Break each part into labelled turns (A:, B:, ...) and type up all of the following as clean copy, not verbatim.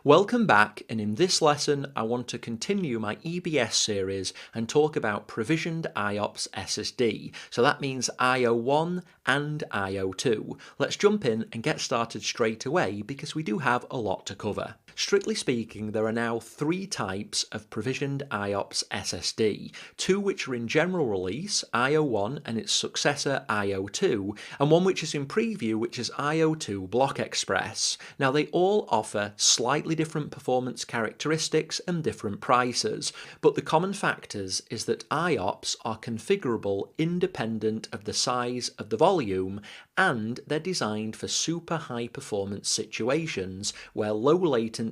A: Welcome back, and in this lesson I want to continue my EBS series and talk about provisioned IOPS SSD. So that means IO1 and IO2. Let's jump in and get started straight away because we do have a lot to cover. Strictly speaking, there are now three types of provisioned IOPS SSD, two which are in general release, IO1 and its successor IO2, and one which is in preview, which is IO2 Block Express. Now they all offer slightly different performance characteristics and different prices, but the common factors is that IOPS are configurable independent of the size of the volume, and they're designed for super high performance situations where low latency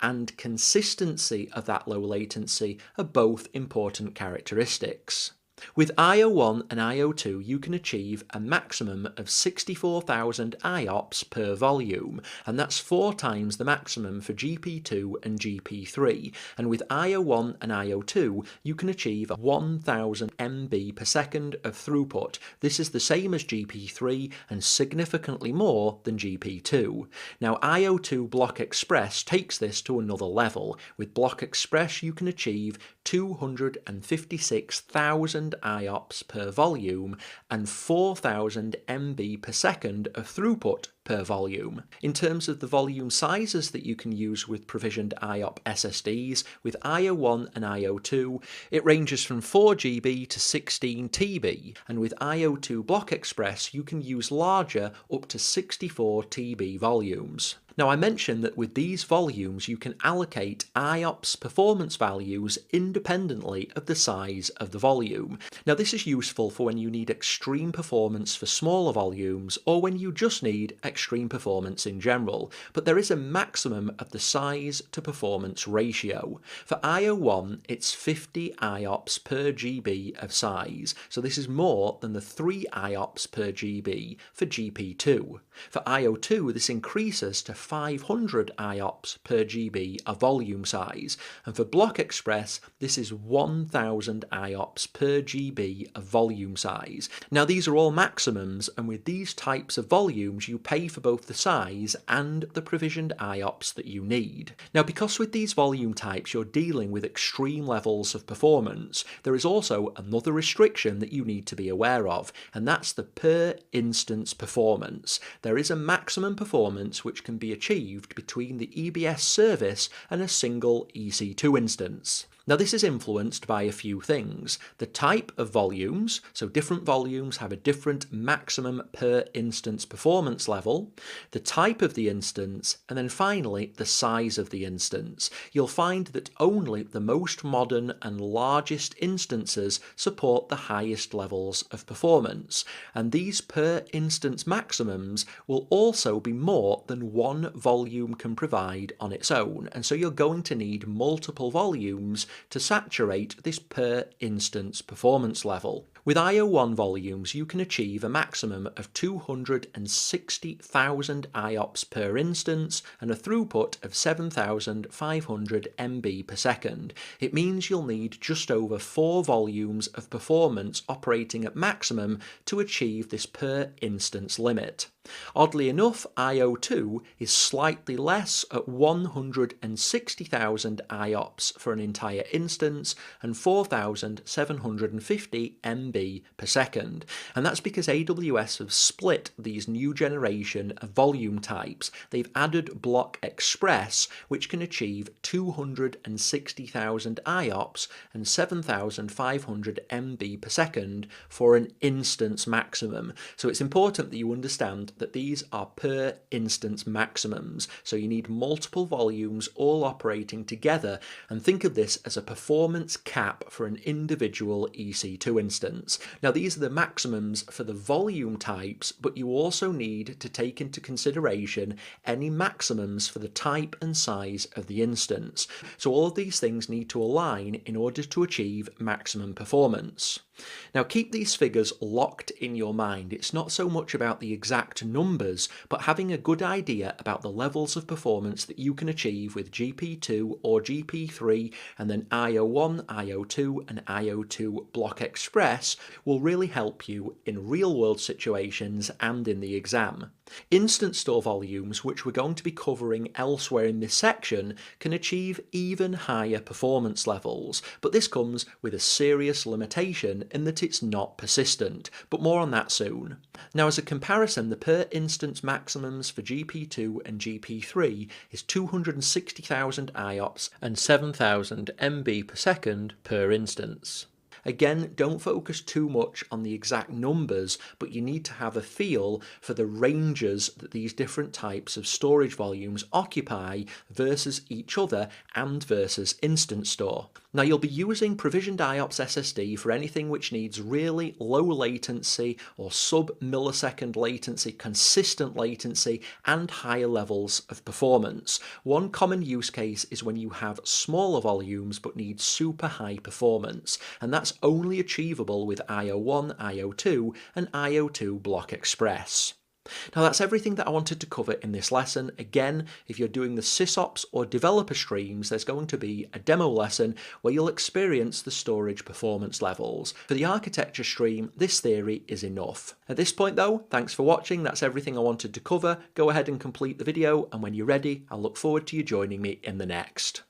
A: and consistency of that low latency are both important characteristics. With IO1 and IO2 you can achieve a maximum of 64,000 IOPS per volume, and that's 4 times the maximum for GP2 and GP3, and with IO1 and IO2 you can achieve 1000 MB per second of throughput. This is the same as GP3 and significantly more than GP2. Now IO2 Block Express takes this to another level. With Block Express you can achieve 256,000 IOPS per volume and 4000 MB per second of throughput per volume. In terms of the volume sizes that you can use with provisioned IOP SSDs, with IO1 and IO2, it ranges from 4 GB to 16 TB, and with IO2 Block Express you can use larger up to 64 TB volumes. Now I mentioned that with these volumes you can allocate IOPS performance values independently of the size of the volume. Now this is useful for when you need extreme performance for smaller volumes or when you just need extreme performance in general, but there is a maximum of the size to performance ratio. For IO1 it's 50 IOPS per GB of size, so this is more than the 3 IOPS per GB for GP2. For IO2 this increases to 500 IOPS per GB of volume size, and for Block Express this is 1000 IOPS per GB of volume size. Now these are all maximums, and with these types of volumes you pay for both the size and the provisioned IOPS that you need. Now because with these volume types you're dealing with extreme levels of performance, there is also another restriction that you need to be aware of, and that's the per instance performance. There is a maximum performance which can be achieved between the EBS service and a single EC2 instance. Now this is influenced by a few things. The type of volumes, so different volumes have a different maximum per instance performance level, the type of the instance, and then finally the size of the instance. You'll find that only the most modern and largest instances support the highest levels of performance, and these per instance maximums will also be more than one volume can provide on its own, and so you're going to need multiple volumes to saturate this per instance performance level. With IO1 volumes you can achieve a maximum of 260,000 IOPS per instance and a throughput of 7,500 MB per second. It means you'll need just over 4 volumes of performance operating at maximum to achieve this per instance limit. Oddly enough, IO2 is slightly less at 160,000 IOPS for an entire instance and 4,750 MB per second, and that's because AWS have split these new generation of volume types. They've added Block Express, which can achieve 260,000 IOPS and 7,500 MB per second for an instance maximum. So it's important that you understand that these are per instance maximums, so you need multiple volumes all operating together, and think of this as a performance cap for an individual EC2 instance. Now these are the maximums for the volume types, but you also need to take into consideration any maximums for the type and size of the instance. So all of these things need to align in order to achieve maximum performance. Now keep these figures locked in your mind. It's not so much about the exact numbers, but having a good idea about the levels of performance that you can achieve with GP2 or GP3, and then IO1, IO2 and IO2 Block Express will really help you in real world situations and in the exam. Instant store volumes, which we're going to be covering elsewhere in this section, can achieve even higher performance levels, but this comes with a serious limitation in that it's not persistent, but more on that soon. Now, as a comparison, the per instance maximums for GP2 and GP3 is 260,000 IOPS and 7,000 MB per second per instance. Again, don't focus too much on the exact numbers, but you need to have a feel for the ranges that these different types of storage volumes occupy versus each other and versus Instant Store. Now, you'll be using provisioned IOPS SSD for anything which needs really low latency or sub-millisecond latency, consistent latency, and higher levels of performance. One common use case is when you have smaller volumes but need super high performance, and that's only achievable with IO1, IO2, and IO2 Block Express. Now, that's everything that I wanted to cover in this lesson. Again, if you're doing the sysops or developer streams, there's going to be a demo lesson where you'll experience the storage performance levels. For the architecture stream, this theory is enough. At this point though, thanks for watching. That's everything I wanted to cover. Go ahead and complete the video, and when you're ready, I'll look forward to you joining me in the next.